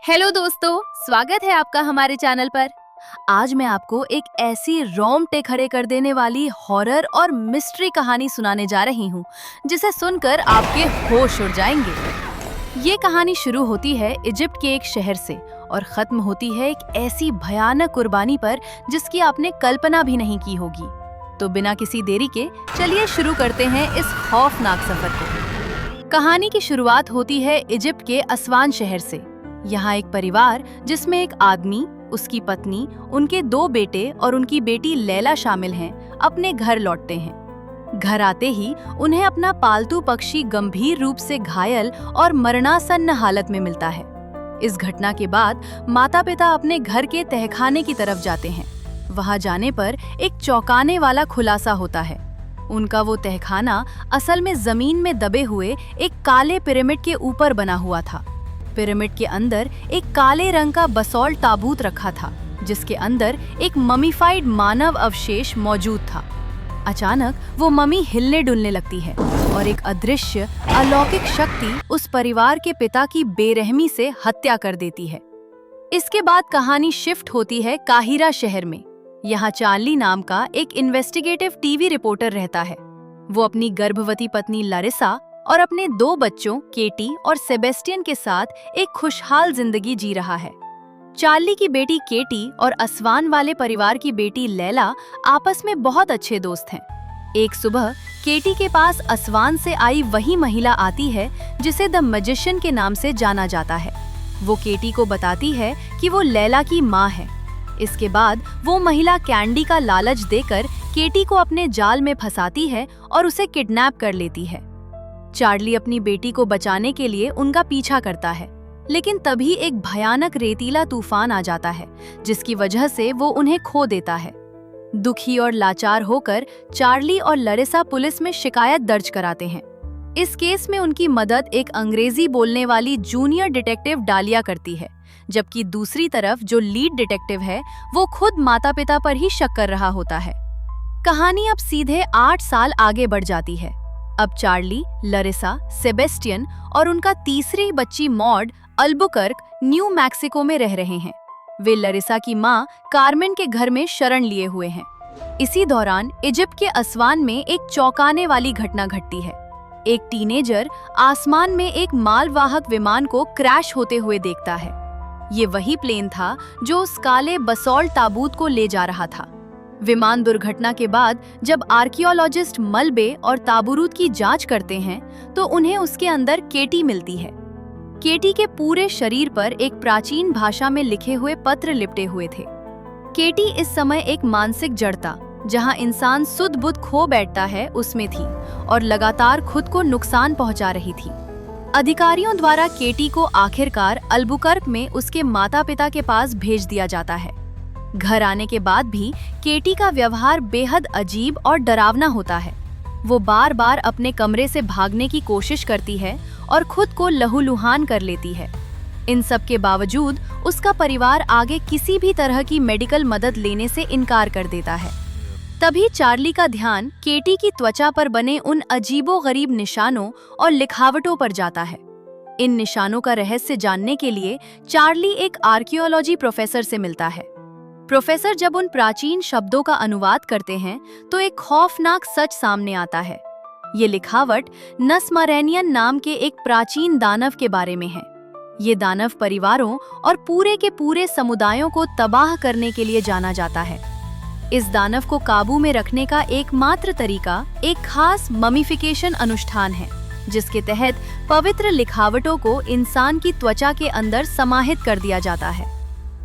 Hello दोस्तों, स्वागत है आपका हमारे चैनल पर। आज मैं आपको एक ऐसी रोंगटे खड़े कर देने वाली हॉरर और मिस्ट्री कहानी सुनाने जा रही हूँ जिसे सुनकर आपके होश उड़ जाएंगे। ये कहानी शुरू होती है इजिप्ट के एक शहर से और खत्म होती है एक ऐसी भयानक कुर्बानी पर जिसकी आपने कल्पना भी नहीं की होगी। तो बिना किसी देरी के चलिए शुरू करते हैं इस खौफनाक सफर को। कहानी की शुरुआत होती है इजिप्ट के असवान शहर से। यहाँ एक परिवार जिसमें एक आदमी, उसकी पत्नी, उनके 2 बेटे और उनकी बेटी लैला शामिल हैं, अपने घर लौटते हैं। घर आते ही उन्हें अपना पालतू पक्षी गंभीर रूप से घायल और मरणासन्न हालत में मिलता है। इस घटना के बाद माता पिता अपने घर के तहखाने की तरफ जाते हैं। वहां जाने पर एक चौंकाने वाला खुलासा होता है। उनका वो तहखाना असल में जमीन में दबे हुए एक काले पिरामिड के ऊपर बना हुआ था। पिरामिड के अंदर एक काले रंग का बसॉल्ट ताबूत रखा था जिसके अंदर एक ममीफाइड मानव अवशेष मौजूद था। अचानक वो ममी हिलने डुलने लगती है और एक अदृश्य अलौकिक शक्ति उस परिवार के पिता की बेरहमी से हत्या कर देती है। इसके बाद कहानी शिफ्ट होती है काहिरा शहर में। यहाँ चार्ली नाम का एक इन्वेस्टिगेटिव टीवी रिपोर्टर रहता है। वो अपनी गर्भवती पत्नी लारिसा और अपने 2 बच्चों केटी और सेबेस्टियन के साथ एक खुशहाल जिंदगी जी रहा है। चार्ली की बेटी केटी और असवान वाले परिवार की बेटी लैला आपस में बहुत अच्छे दोस्त हैं। एक सुबह केटी के पास असवान से आई वही महिला आती है जिसे द मैजिशियन के नाम से जाना जाता है। वो केटी को बताती है कि वो लैला की माँ है। इसके बाद वो महिला कैंडी का लालच देकर केटी को अपने जाल में फंसाती है और उसे किडनैप कर लेती है। चार्ली अपनी बेटी को बचाने के लिए उनका पीछा करता है, लेकिन तभी एक भयानक रेतीला तूफान आ जाता है जिसकी वजह से वो उन्हें खो देता है। दुखी और लाचार होकर चार्ली और लारिसा पुलिस में शिकायत दर्ज कराते हैं। इस केस में उनकी मदद एक अंग्रेजी बोलने वाली जूनियर डिटेक्टिव डालिया करती है, जबकि दूसरी तरफ जो लीड डिटेक्टिव है वो खुद माता पिता पर ही शक कर रहा होता है। कहानी अब सीधे 8 साल आगे बढ़ जाती है। अब चार्ली, लारिसा, सेबेस्टियन और उनका तीसरी बच्ची मॉड अल्बुकर्क न्यू मैक्सिको में रह रहे हैं। वे लारिसा की मां कार्मेन के घर में शरण लिए हुए हैं। इसी दौरान इजिप्ट के असवान में एक चौंकाने वाली घटना घटती है। एक टीनेजर आसमान में एक मालवाहक विमान को क्रैश होते हुए देखता है। ये वही प्लेन था जो उस काले बसॉल्ट ताबूत को ले जा रहा था। विमान दुर्घटना के बाद जब आर्कियोलॉजिस्ट मलबे और ताबूरूत की जांच करते हैं तो उन्हें उसके अंदर केटी मिलती है। केटी के पूरे शरीर पर एक प्राचीन भाषा में लिखे हुए पत्र लिपटे हुए थे। केटी इस समय एक मानसिक जड़ता, जहां इंसान सुध बुध खो बैठता है, उसमें थी और लगातार खुद को नुकसान पहुंचा रही थी। अधिकारियों द्वारा केटी को आखिरकार अल्बुकर्क में उसके माता पिता के पास भेज दिया जाता है। घर आने के बाद भी केटी का व्यवहार बेहद अजीब और डरावना होता है। वो बार बार अपने कमरे से भागने की कोशिश करती है और खुद को लहूलुहान कर लेती है। इन सब के बावजूद उसका परिवार आगे किसी भी तरह की मेडिकल मदद लेने से इनकार कर देता है। तभी चार्ली का ध्यान केटी की त्वचा पर बने उन अजीबोगरीब निशानों और लिखावटों पर जाता है। इन निशानों का रहस्य जानने के लिए चार्ली एक आर्कियोलॉजी प्रोफेसर से मिलता है। प्रोफेसर जब उन प्राचीन शब्दों का अनुवाद करते हैं तो एक खौफनाक सच सामने आता है। ये लिखावट नस्मरेनियन नाम के एक प्राचीन दानव के बारे में है। ये दानव परिवारों और पूरे के पूरे समुदायों को तबाह करने के लिए जाना जाता है। इस दानव को काबू में रखने का एकमात्र तरीका एक खास ममीफिकेशन अनुष्ठान है, जिसके तहत पवित्र लिखावटों को इंसान की त्वचा के अंदर समाहित कर दिया जाता है।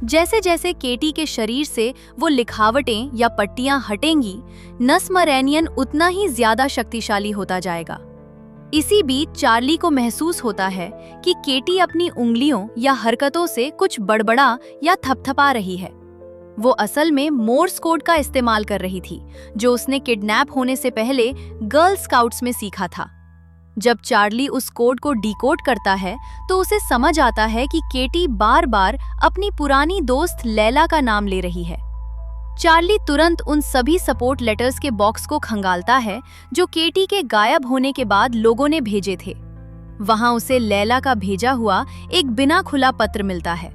जैसे जैसे केटी के शरीर से वो लिखावटें या पट्टियां हटेंगी, नस्मरेनियन उतना ही ज्यादा शक्तिशाली होता जाएगा। इसी बीच चार्ली को महसूस होता है कि केटी अपनी उंगलियों या हरकतों से कुछ बड़बड़ा या थपथपा रही है। वो असल में मोर्स कोड का इस्तेमाल कर रही थी, जो उसने किडनैप होने से पहले गर्ल स्काउट्स में सीखा था। जब चार्ली उस कोड को डिकोड करता है तो उसे समझ आता है कि केटी बार बार अपनी पुरानी दोस्त लैला का नाम ले रही है। चार्ली तुरंत उन सभी सपोर्ट लेटर्स के बॉक्स को खंगालता है जो केटी के गायब होने के बाद लोगों ने भेजे थे। वहां उसे लैला का भेजा हुआ एक बिना खुला पत्र मिलता है।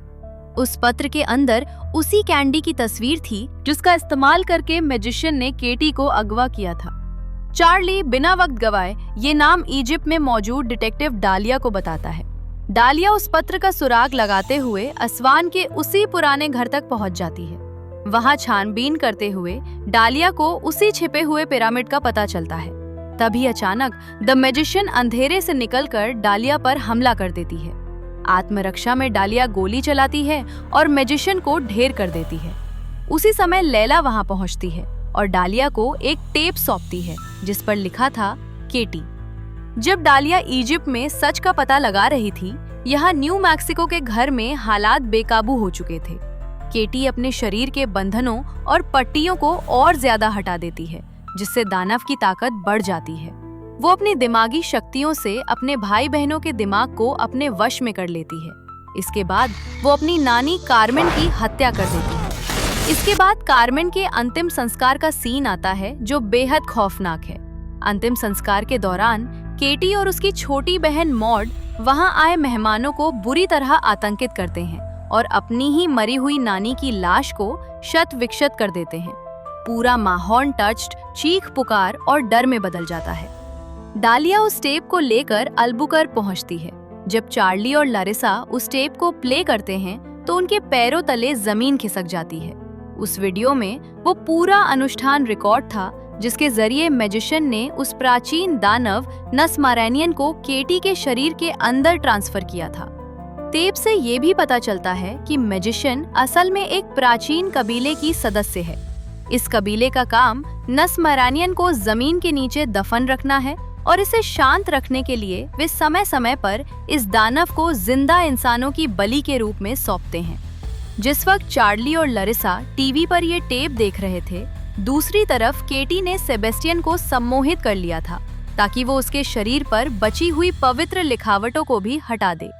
उस पत्र के अंदर उसी कैंडी की तस्वीर थी जिसका इस्तेमाल करके मैजिशियन ने केटी को अगवा किया था। चार्ली बिना वक्त गवाए ये नाम इजिप्ट में मौजूद डिटेक्टिव डालिया को बताता है। डालिया उस पत्र का सुराग लगाते हुए असवान के उसी पुराने घर तक पहुंच जाती है। वहां छानबीन करते हुए डालिया को उसी छिपे हुए पिरामिड का पता चलता है। तभी अचानक द मैजिशियन अंधेरे से निकलकर डालिया पर हमला कर देती है। आत्मरक्षा में डालिया गोली चलाती है और मैजिशियन को ढेर कर देती है। उसी समय लैला वहां पहुंचती है और डालिया को एक टेप सौंपती है जिस पर लिखा था केटी। जब डालिया इजिप्ट में सच का पता लगा रही थी, यहाँ न्यू मैक्सिको के घर में हालात बेकाबू हो चुके थे। केटी अपने शरीर के बंधनों और पट्टियों को और ज्यादा हटा देती है, जिससे दानव की ताकत बढ़ जाती है। वो अपनी दिमागी शक्तियों से अपने भाई बहनों के दिमाग को अपने वश में कर लेती है। इसके बाद वो अपनी नानी कार्मेन की हत्या कर देती है। इसके बाद कार्मेन के अंतिम संस्कार का सीन आता है जो बेहद खौफनाक है। अंतिम संस्कार के दौरान केटी और उसकी छोटी बहन मॉड वहां आए मेहमानों को बुरी तरह आतंकित करते हैं और अपनी ही मरी हुई नानी की लाश को शत विक्षत कर देते हैं। पूरा माहौल टच्ड, चीख पुकार और डर में बदल जाता है। डालिया उस टेप को लेकर अल्बुकर्क पहुंचती है। जब चार्ली और लारिसा उस टेप को प्ले करते हैं तो उनके पैरों तले जमीन खिसक जाती है। उस वीडियो में वो पूरा अनुष्ठान रिकॉर्ड था जिसके जरिए मैजिशियन ने उस प्राचीन दानव नसमारेनियन को केटी के शरीर के अंदर ट्रांसफर किया था। टेप से ये भी पता चलता है कि मैजिशियन असल में एक प्राचीन कबीले की सदस्य है। इस कबीले का काम नसमारेनियन को जमीन के नीचे दफन रखना है और इसे शांत रखने के लिए वे समय समय पर इस दानव को जिंदा इंसानों की बलि के रूप में सौंपते हैं। जिस वक्त चार्ली और लारिसा टीवी पर ये टेप देख रहे थे, दूसरी तरफ केटी ने सेबेस्टियन को सम्मोहित कर लिया था ताकि वो उसके शरीर पर बची हुई पवित्र लिखावटों को भी हटा दे।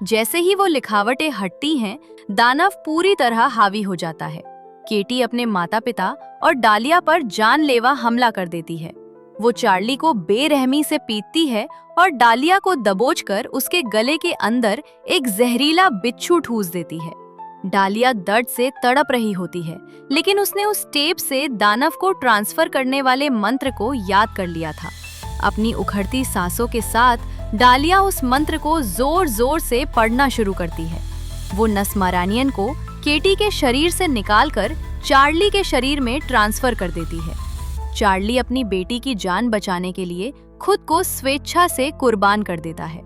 जैसे ही वो लिखावटें हटती हैं, दानव पूरी तरह हावी हो जाता है। केटी अपने माता पिता और डालिया पर जानलेवा हमला कर देती है। वो चार्ली को बेरहमी से पीटती है और डालिया को दबोचकर उसके गले के अंदर एक जहरीला बिच्छू ठूस देती है। डालिया दर्द से तड़प रही होती है, लेकिन उसने उस टेप से दानव को ट्रांसफर करने वाले मंत्र को याद कर लिया था। अपनी उखड़ती सांसों के साथ डालिया उस मंत्र को जोर जोर से पढ़ना शुरू करती है। वो नसमारेनियन को केटी के शरीर से निकालकर चार्ली के शरीर में ट्रांसफर कर देती है। चार्ली अपनी बेटी की जान बचाने के लिए खुद को स्वेच्छा से कुर्बान कर देता है।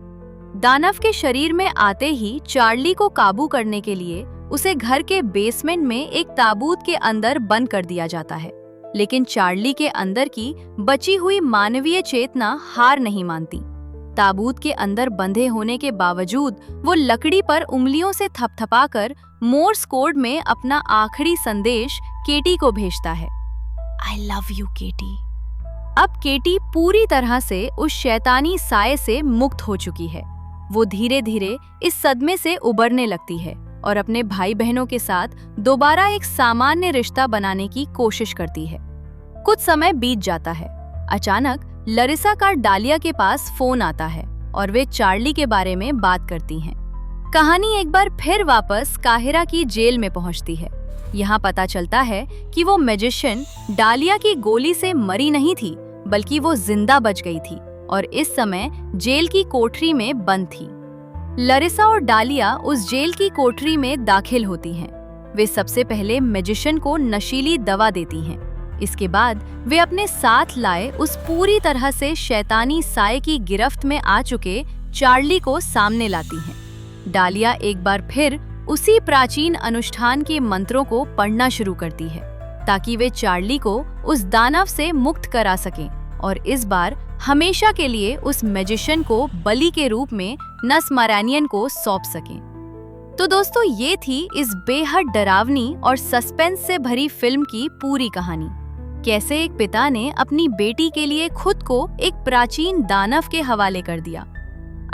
दानव के शरीर में आते ही चार्ली को काबू करने के लिए उसे घर के बेसमेंट में एक ताबूत के अंदर बंद कर दिया जाता है, लेकिन चार्ली के अंदर की बची हुई मानवीय चेतना हार नहीं मानती। ताबूत के अंदर बंधे होने के बावजूद वो लकड़ी पर उंगलियों से थपथपाकर मोर्स कोड में अपना आखिरी संदेश केटी को भेजता है, I love you, केटी। अब केटी पूरी तरह से उस शैतानी साए से मुक्त हो चुकी है। वो धीरे धीरे इस सदमे से उबरने लगती है और अपने भाई बहनों के साथ दोबारा एक सामान्य रिश्ता बनाने की कोशिश करती है। कुछ समय बीत जाता है। अचानक लारिसा का डालिया के पास फोन आता है और वे चार्ली के बारे में बात करती हैं। कहानी एक बार फिर वापस काहिरा की जेल में पहुंचती है। यहाँ पता चलता है कि वो मैजिशियन डालिया की गोली से मरी नहीं थी, बल्कि वो जिंदा बच गई थी और इस समय जेल की कोठरी में बंद थी। लारिसा और डालिया उस जेल की कोठरी में दाखिल होती हैं। वे सबसे पहले मैजिशियन को नशीली दवा देती हैं। इसके बाद वे अपने साथ लाए उस पूरी तरह से शैतानी साए की गिरफ्त में आ चुके चार्ली को सामने लाती हैं। डालिया एक बार फिर उसी प्राचीन अनुष्ठान के मंत्रों को पढ़ना शुरू करती है ताकि वे चार्ली को उस दानव से मुक्त करा सकें और इस बार हमेशा के लिए उस मैजिशियन को बलि के रूप में नसमारेनियन को सौंप सकें। तो दोस्तों, ये थी इस बेहद डरावनी और सस्पेंस से भरी फिल्म की पूरी कहानी। कैसे एक पिता ने अपनी बेटी के लिए खुद को एक प्राचीन दानव के हवाले कर दिया।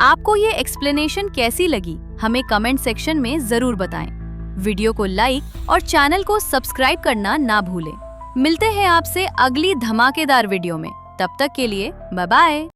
आपको ये एक्सप्लेनेशन कैसी लगी, हमें कमेंट सेक्शन में जरूर बताएं। वीडियो को लाइक और चैनल को सब्सक्राइब करना ना भूलें। मिलते हैं आपसे अगली धमाकेदार वीडियो में। तब तक के लिए बाय बाय।